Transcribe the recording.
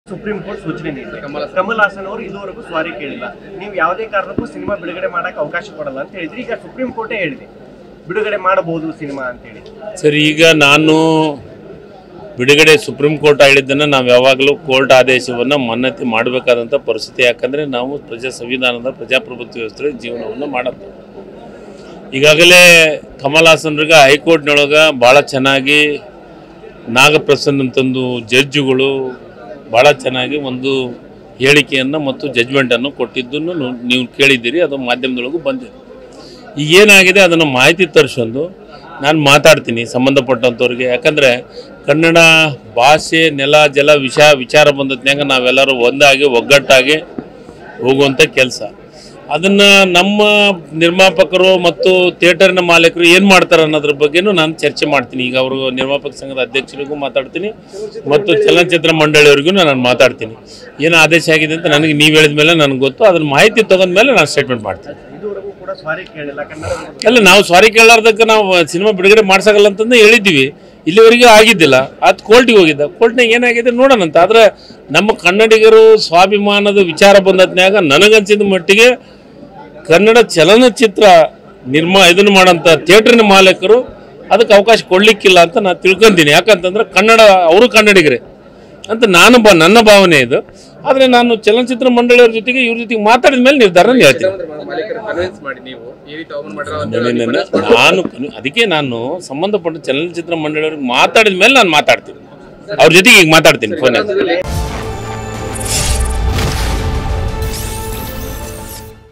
Supreme court ಸೂಚನೆ ನೀಡಿದೆ. ಕಮಲ್ ಹಾಸನ್ ಅವರು ಇದುವರೆಗೂ ಸಾರಿ ಕೇಳಿಲ್ಲ, ನೀವು ಯಾವುದೇ ಕಾರಣಕ್ಕೂ ಸಿನಿಮಾ ಬಿಡುಗಡೆ ಮಾಡಕ್ಕೆ ಅವಕಾಶ ಕೊಡಲ್ಲ ಅಂತ ಹೇಳಿದ್ರಿ. ಈಗ ಸುಪ್ರೀಂ ಕೋರ್ಟೇ ಹೇಳಿದೆ ಬಿಡುಗಡೆ ಮಾಡಬಹುದು ಸಿನಿಮಾ ಅಂತ ಹೇಳಿ. ಸರಿ, ಈಗ ನಾನು ಬಿಡುಗಡೆ ಸುಪ್ರೀಂ ಕೋರ್ಟ್ ಹೇಳಿದ್ದನ್ನು ನಾವು ಯಾವಾಗಲೂ ಕೋರ್ಟ್ ಆದೇಶವನ್ನು ಮಾನ್ಯತೆ ಮಾಡಬೇಕಾದಂಥ ಪರಿಸ್ಥಿತಿ. ಯಾಕಂದರೆ ನಾವು ಸಂವಿಧಾನದ ಪ್ರಜಾಪ್ರಭುತ್ವ ವ್ಯವಸ್ಥೆ ಜೀವನವನ್ನು ಮಾಡೋದು. ಈಗಾಗಲೇ ಕಮಲ್ ಹಾಸನ್ರಿಗೆ ಹೈಕೋರ್ಟ್ನೊಳಗೆ ಭಾಳ ಚೆನ್ನಾಗಿ ನಾಗಪ್ರಸನ್ನ ಅಂತಂದು ಜಡ್ಜುಗಳು ಭಾಳ ಚೆನ್ನಾಗಿ ಒಂದು ಹೇಳಿಕೆಯನ್ನು ಮತ್ತು ಜಡ್ಜ್ಮೆಂಟನ್ನು ಕೊಟ್ಟಿದ್ದನ್ನು ನೀವು ಕೇಳಿದ್ದೀರಿ, ಅದು ಮಾಧ್ಯಮದೊಳಗೂ ಬಂದಿದೆ. ಈಗೇನಾಗಿದೆ ಅದನ್ನು ಮಾಹಿತಿ ತರಿಸೊಂದು ನಾನು ಮಾತಾಡ್ತೀನಿ ಸಂಬಂಧಪಟ್ಟಂಥವ್ರಿಗೆ. ಯಾಕಂದರೆ ಕನ್ನಡ ಭಾಷೆ ನೆಲ ಜಲ ವಿಚಾರ ಬಂದತ್ನಾಗ ನಾವೆಲ್ಲರೂ ಒಂದಾಗಿ ಒಗ್ಗಟ್ಟಾಗಿ ಹೋಗುವಂಥ ಕೆಲಸ. ಅದನ್ನು ನಮ್ಮ ನಿರ್ಮಾಪಕರು ಮತ್ತು ಥಿಯೇಟರ್ನ ಮಾಲೀಕರು ಏನು ಮಾಡ್ತಾರೆ ಅನ್ನೋದ್ರ ಬಗ್ಗೆನೂ ನಾನು ಚರ್ಚೆ ಮಾಡ್ತೀನಿ. ಈಗ ಅವರು ನಿರ್ಮಾಪಕ ಸಂಘದ ಅಧ್ಯಕ್ಷರಿಗೂ ಮಾತಾಡ್ತೀನಿ ಮತ್ತು ಚಲನಚಿತ್ರ ಮಂಡಳಿಯವರಿಗೂ ನಾನು ಮಾತಾಡ್ತೀನಿ. ಏನು ಆದೇಶ ಆಗಿದೆ ಅಂತ ನನಗೆ ನೀವು ಹೇಳಿದ ಮೇಲೆ ನನಗೆ ಗೊತ್ತು. ಅದನ್ನು ಮಾಹಿತಿ ತೊಗೊಂಡ ಮೇಲೆ ನಾನು ಸ್ಟೇಟ್ಮೆಂಟ್ ಮಾಡ್ತೀನಿ. ಅಲ್ಲ, ನಾವು ಸಾರಿ ಕೇಳಲಾರ್ದಕ್ಕೆ ನಾವು ಸಿನಿಮಾ ಬಿಡುಗಡೆ ಮಾಡ್ಸೋಲ್ಲ ಅಂತಂದು ಹೇಳಿದ್ದೀವಿ. ಇಲ್ಲಿವರೆಗೂ ಆಗಿದ್ದಿಲ್ಲ. ಅದು ಕೋರ್ಟಿಗೆ ಹೋಗಿದ್ದ. ಕೋರ್ಟ್ನಾಗ ಏನಾಗಿದೆ ನೋಡೋಣಂತ. ಆದರೆ ನಮ್ಮ ಕನ್ನಡಿಗರು ಸ್ವಾಭಿಮಾನದ ವಿಚಾರ ಬಂದದ್ನಾಗ ನನಗನ್ಸಿದ ಮಟ್ಟಿಗೆ ಕನ್ನಡ ಚಲನಚಿತ್ರ ಇದನ್ನು ಮಾಡೋಂಥ ಥಿಯೇಟ್ರಿನ ಮಾಲೀಕರು ಅದಕ್ಕೆ ಅವಕಾಶ ಕೊಡಲಿಕ್ಕಿಲ್ಲ ಅಂತ ನಾನು ತಿಳ್ಕೊತೀನಿ. ಯಾಕಂತಂದ್ರೆ ಕನ್ನಡ ಅವರು ಕನ್ನಡಿಗರೇ ಅಂತ ನನ್ನ ಭಾವನೆ ಇದು. ಆದರೆ ನಾನು ಚಲನಚಿತ್ರ ಮಂಡಳಿಯವ್ರ ಜೊತೆಗೆ ಇವ್ರ ಜೊತೆಗೆ ಮಾತಾಡಿದ ಮೇಲೆ ನಿರ್ಧಾರ ಹೇಳ್ತೀನಿ. ಅದಕ್ಕೆ ನಾನು ಸಂಬಂಧಪಟ್ಟ ಚಲನಚಿತ್ರ ಮಂಡಳಿಯವ್ರಿಗೆ ಮಾತಾಡಿದ ಮೇಲೆ ನಾನು ಮಾತಾಡ್ತೀನಿ. ಅವ್ರ ಜೊತೆಗೆ ಈಗ ಮಾತಾಡ್ತೀನಿ ಫೋನಲ್ಲಿ.